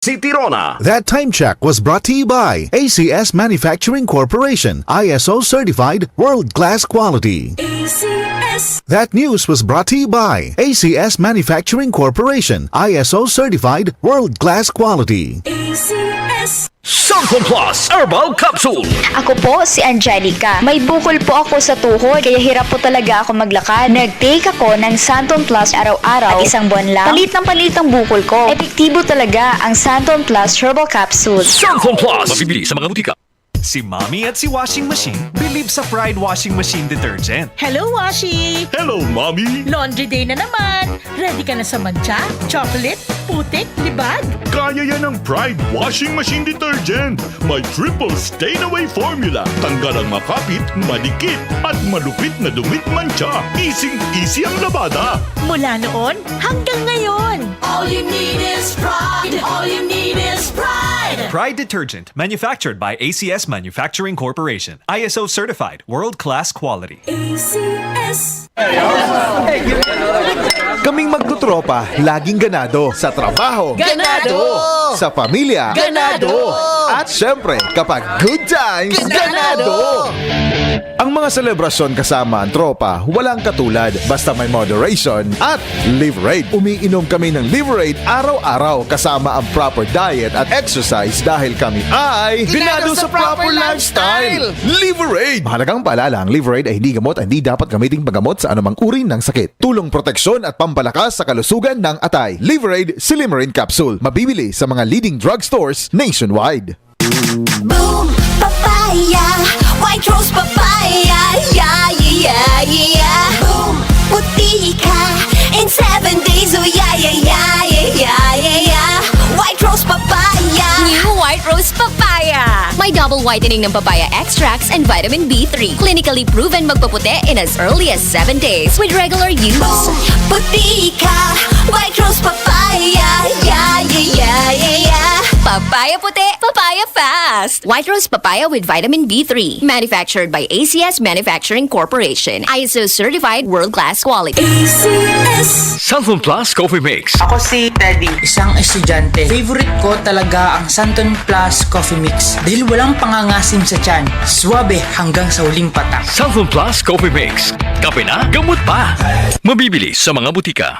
City Rona. That time check was brought to you by ACS Manufacturing Corporation, ISO certified world-class quality. ACS. That news was brought to you by ACS Manufacturing Corporation, ISO certified world-class quality. ACS. Santon Plus Herbal Capsule. Ako po si Angelica. May bukol po ako sa tuhod, kaya hirap po talaga ako maglakad. Nag-take ako ng Santon Plus araw-araw at isang buwan lang. Palit ang bukol ko. Epektibo talaga ang Santon Plus Herbal Capsule. Santon Plus. Mabibili sa mga butika. Si Mommy at si Washing Machine believe sa Pride Washing Machine Detergent. Hello, Washi! Hello, Mommy. Laundry day na naman! Ready ka na sa mancha, chocolate, putik, libag? Kaya yan ang Pride Washing Machine Detergent. May triple stain-away formula. Tanggal ang makapit, madikit, at malupit na dumit mancha. Easy ang labada. Mula noon hanggang ngayon! All you need is pride. All you need is pride. Pride Detergent, manufactured by ACS Manufacturing Corporation. ISO certified, world-class quality. ACS. Kaming magtutropa, laging ganado. Sa trabaho, Ganado! sa pamilya, Ganado! at syempre, kapag good times, ganado! Ang mga selebrasyon kasama ang tropa, walang katulad. Basta may moderation at Liverade. Umiinom kami ng Liverade araw-araw kasama ang proper diet at exercise dahil kami ay ganado sa proper lifestyle. Liverade! Mahalagang paalala, ang Liverade ay hindi gamot at hindi dapat gamiting paggamot sa anumang uri ng sakit. Tulong proteksyon at pampalakas sa kalusugan ng atay. Liverade Silimarin Capsule. Mabibili sa mga leading drugstores nationwide. Boom, papaya. White rose papaya. Yeah, yeah, yeah. Boom, puti ka. In 7 days, oh yeah, yeah, yeah, yeah, yeah, yeah. White rose papaya. New White Rose Papaya. May double whitening ng papaya extracts and vitamin B3. Clinically proven magpaputi in as early as 7 days with regular use. Boom, puti ka. White rose papaya. Yeah, yeah, yeah, yeah, yeah. Papaya puti, papaya fast. White Rose Papaya with vitamin B3. Manufactured by ACS Manufacturing Corporation. ISO certified world-class quality. ACS. Santon Plus Coffee Mix. Ako si Teddy, isang estudyante. Favorite ko talaga ang Santon Plus Coffee Mix dahil walang pangangasim sa tiyan. Suwabe hanggang sa huling patak. Santon Plus Coffee Mix. Kape na, gamot pa. Mabibili sa mga butika.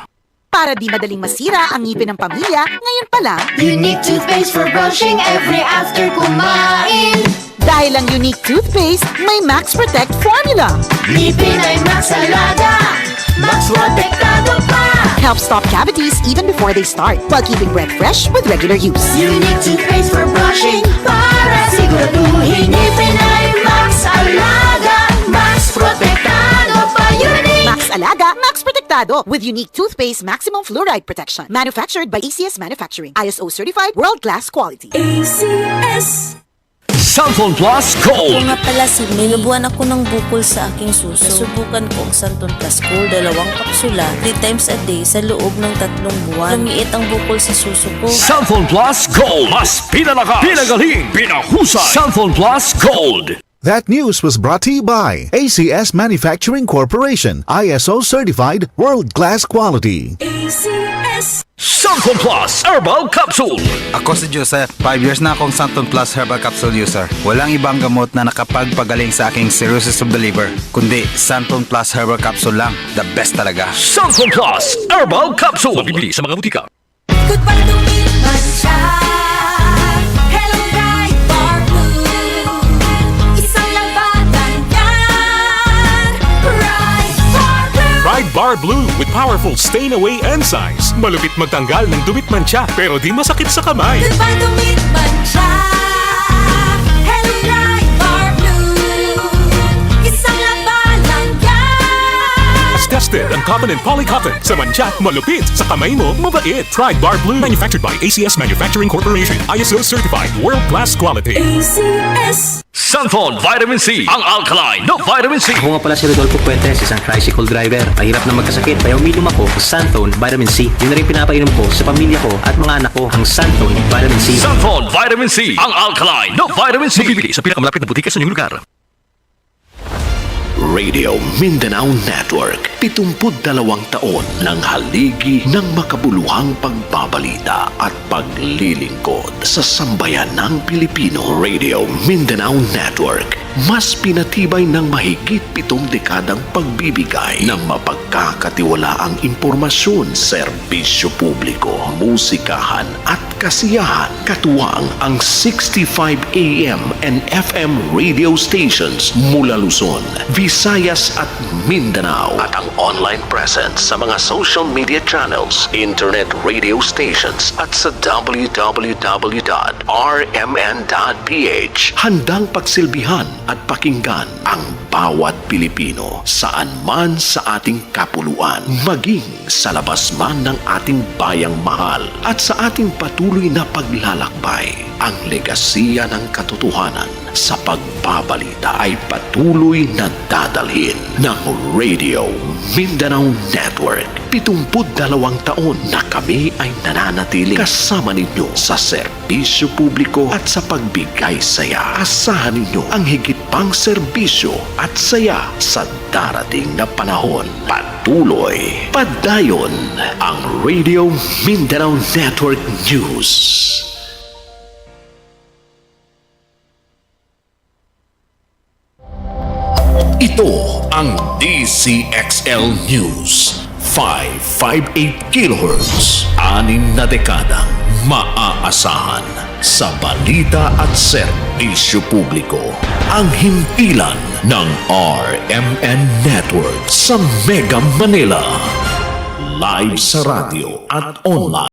Para di madaling masira ang ngipin ng pamilya, ngayon pa lang, Unique toothpaste for brushing every after kumain. dahil ang unique toothpaste, may Max Protect formula. Ngipin ay Max Alaga. Max Protektado pa. Helps stop cavities even before they start, while keeping breath fresh with regular use. Unique toothpaste for brushing para siguraduhin ngipin ay Max Alaga. Max Protektado pa. Unique. Max Alaga, Max Protectado with unique toothpaste maximum fluoride protection. Manufactured by ACS Manufacturing. ISO certified world-class quality. ACS. Santon Plus Gold. Nga pala, may nabuhan ako ng bukol sa aking suso. Nasubukan ko ang Santon Plus Gold, 2 kapsula, 3 times a day sa loob ng 3 buwan. Lumiit ang bukol sa suso ko. Santon Plus Gold. Mas pinalakas, pinagaling, pinahusay. Santon Plus Gold. That news was brought to you by ACS Manufacturing Corporation, ISO certified world-class quality. ACS. Santon Plus Herbal Capsule. Ako si Joseph. 5 years na akong Santon Plus Herbal Capsule user. Walang ibang gamot na nakapagpagaling sa aking cirrhosis of the liver, kundi Santon Plus Herbal Capsule lang. The best talaga. Santon Plus Herbal Capsule. Mabibili sa mga butika. Goodbye to me, Mancha. Hello, bright bar blue. Isang labanan yan. Bright bar blue. Pride Bar Blue with powerful stain-away enzymes. Malupit magtanggal ng dumit mancha pero di masakit sa kamay. Goodbye to me, Mancha. Hello, bright bar blue. Isang labanan yan. As tested ang cotton and polycotton. Sa mancha, malupit. Sa kamay mo, mabait. Pride Bar Blue. Manufactured by ACS Manufacturing Corporation. ISO certified. World-class quality. ACS. Santon Vitamin C. Ang alkaline na vitamin C. Ako nga pala si Rodolfo Puentes, isang tricycle driver. Mahirap na magkasakit, kaya uminom ako sa Santon Vitamin C. Yun na rin pinapainom ko sa pamilya ko at mga anak ko, ang Santon Vitamin C. Santon Vitamin C. Ang alkaline na vitamin C. Mabibili sa pinakamalapit na butika sa inyong lugar. Radio Mindanao Network. 72 taon ng haligi ng makabuluhang pagbabalita at paglilingkod sa sambayan ng Pilipino. Radio Mindanao Network. Mas pinatibay ng mahigit 7 dekadang pagbibigay ng mapagkakatiwalaang impormasyon, serbisyo publiko, musikahan at kasiyahan. Katuwang ang 65 AM and FM radio stations mula Luzon, Visayas at Mindanao at ang online presence sa mga social media channels, internet radio stations at sa www.rmn.ph. Handang pagsilbihan at pakinggan ang bawat Pilipino saan man sa ating kapuluan, maging sa labas man ng ating bayang mahal at sa ating patuloy na paglalakbay. Ang legasiya ng katotohanan sa pagbabalita ay patuloy na dadalhin ng Radio Mindanao Network. 72 taon na kami ay nananatiling kasama ninyo sa serbisyo publiko at sa pagbigay saya. Asahan ninyo ang higit pang serbisyo at saya sa darating na panahon. Patuloy, padayon ang Radio Mindanao Network News. Ito ang DCXL News. 558 kHz. 6 na dekadang maaasahan sa balita at serbisyo publiko. Ang himpilan ng RMN Network sa Mega Manila. Live sa radyo at online.